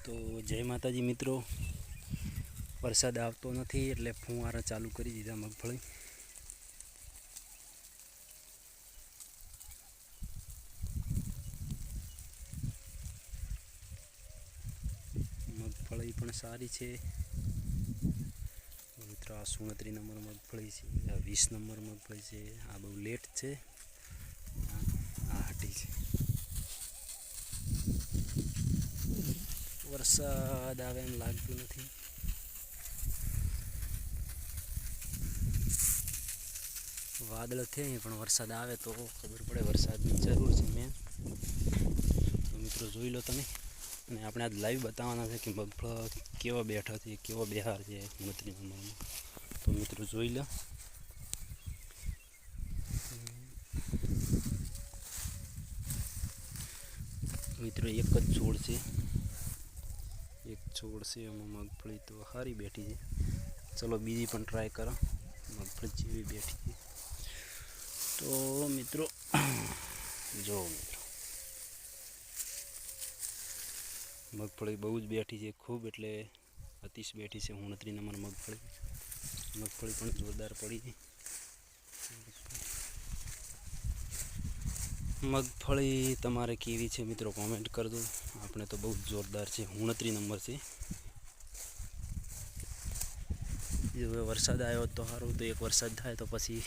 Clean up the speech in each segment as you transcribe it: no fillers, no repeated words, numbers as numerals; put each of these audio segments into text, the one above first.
તો જય માતાજી મિત્રો, વરસાદ આવતો નથી એટલે ફુવારા ચાલુ કરી દીધા મગફળી પણ સારી છે મિત્રો. આ 29 નંબર મગફળી છે, આ 20 નંબર મગફળી છે. આ બહુ લેટ છે, આ હાટી છે. વરસાદ આવે એમ લાગતું નથી. વાદળ થયા પણ વરસાદ આવે તો ખબર પડે. વરસાદની જરૂર છે મેન. તો મિત્રો જોઈ લો તમે. અને આપણે આજ લાઈવ બતાવવાના છે કે મગફળ કેવા બેઠા છે, કેવો બિહાર છે 29 નંબરમાં. તો મિત્રો જોઈ લો. મિત્રો એક જ છોડ છે, એમાં મગફળી તો સારી બેઠી છે. ચલો બીજી પણ ટ્રાય કરો મગફળી જેવી બેઠી છે. તો મિત્રો જો મિત્રો મગફળી બહુ જ બેઠી છે, ખૂબ એટલે અતિશ બેઠી છે. 29 નંબર મગફળી પણ જોરદાર પડી છે. મગફળી તમારે કેવી છે મિત્રો કોમેન્ટ કરજો. આપણે તો બહુ જોરદાર છે. 29 નંબર છે. જો વરસાદ આવ્યો તો સારું, તો એક વરસાદ થાય તો પછી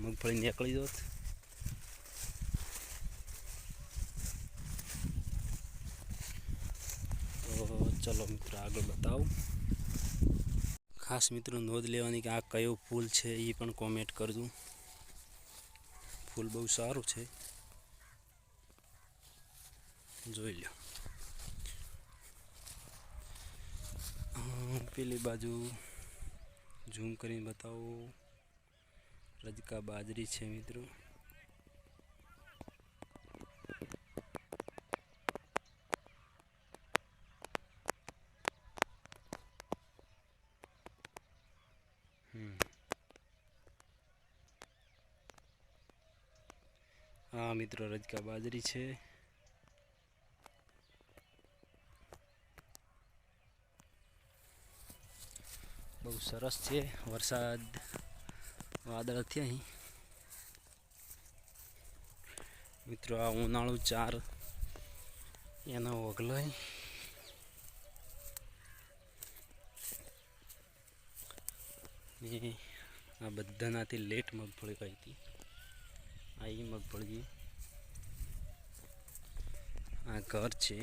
મગફળી નીકળી જોત. તો ચલો મિત્રો આગળ બતાવું. ખાસ મિત્રો નોંધ લેવાની કે આ કયું ફૂલ છે એ પણ કોમેન્ટ કરજો. ફૂલ બહુ સારું છે, જોઈ લો. પેલી બાજુ ઝૂમ કરીને બતાવો. રજકા બાજરી છે મિત્રો. હા મિત્રો રજકા બાજરી છે. બહુ સરસ છે. વરસાદ વાદળ થયા મિત્રો. આ ઉનાળુ 4 એનો ઓગલાય. આ બધાનાથી લેટ મગફળી કહી હતી. આ એ મગફળી, આ ઘર છે.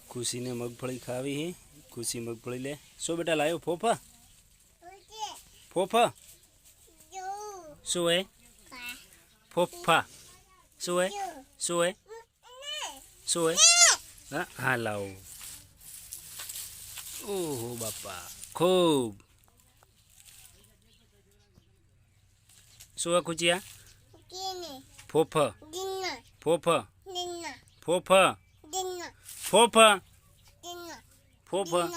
ખુશીને મગફળી ખાવી હે. ખુશી મગફળી લે. શું બેટા લાવ્યો? ફોફા ફોફા શું હે? ફોફા શું હે? શું હે? શું હે? હા હા લાવો. ઓહો બાપા, ખૂબ શું હે ખુચિયા? ફોફા ફોફા ફોફા ફોફા ફોફા.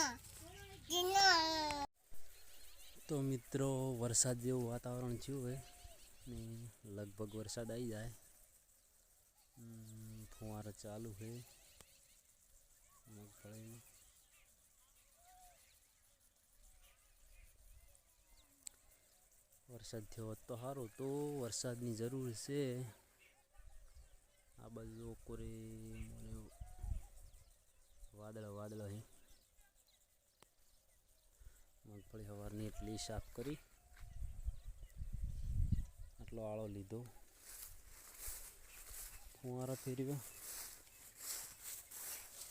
તો મિત્રો વરસાદ જેવું વાતાવરણ થયું હોય ને લગભગ વરસાદ આવી જાય. ફુવારા ચાલુ છે મગફળીમાં. વરસાદ થયો હોત તો સારું. તો વરસાદની જરૂર છે. આ બાજુ કોરે વાદળ છે. મગફળી સવારની એટલી સાફ કરી, આટલો આળો લીધો, ફુવારા ફેરવ્યો.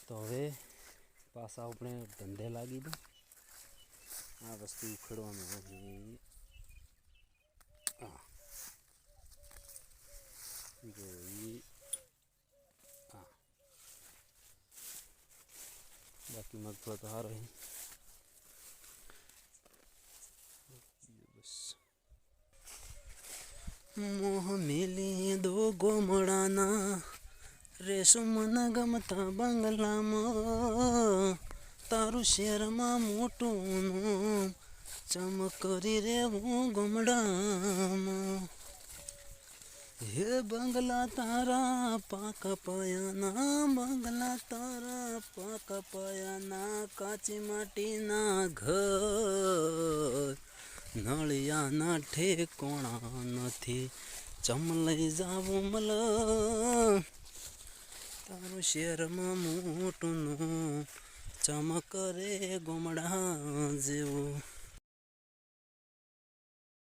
તો હવે પાછા આપણે ધંધે લાગી દો. આ વસ્તુ ઉખેડવાનું હોય. જો બાકી મગફળી તો સારો છે. મોહ મેલી દો ગોમડાના રેશમના ગમતા બંગલામાં, તારું શહેરમાં મોટું ચમકરી રેવું ગમડામાં હે બંગલા તારા પાક પયાના બંગલા તારા પાક પયાના કાચી માટીના ઘર નળિયાના ઠેકોણા નથી ચમ લઈ જાવું મલ તારું શેરમાં મોટું ચમક રે ગોમડા જેવું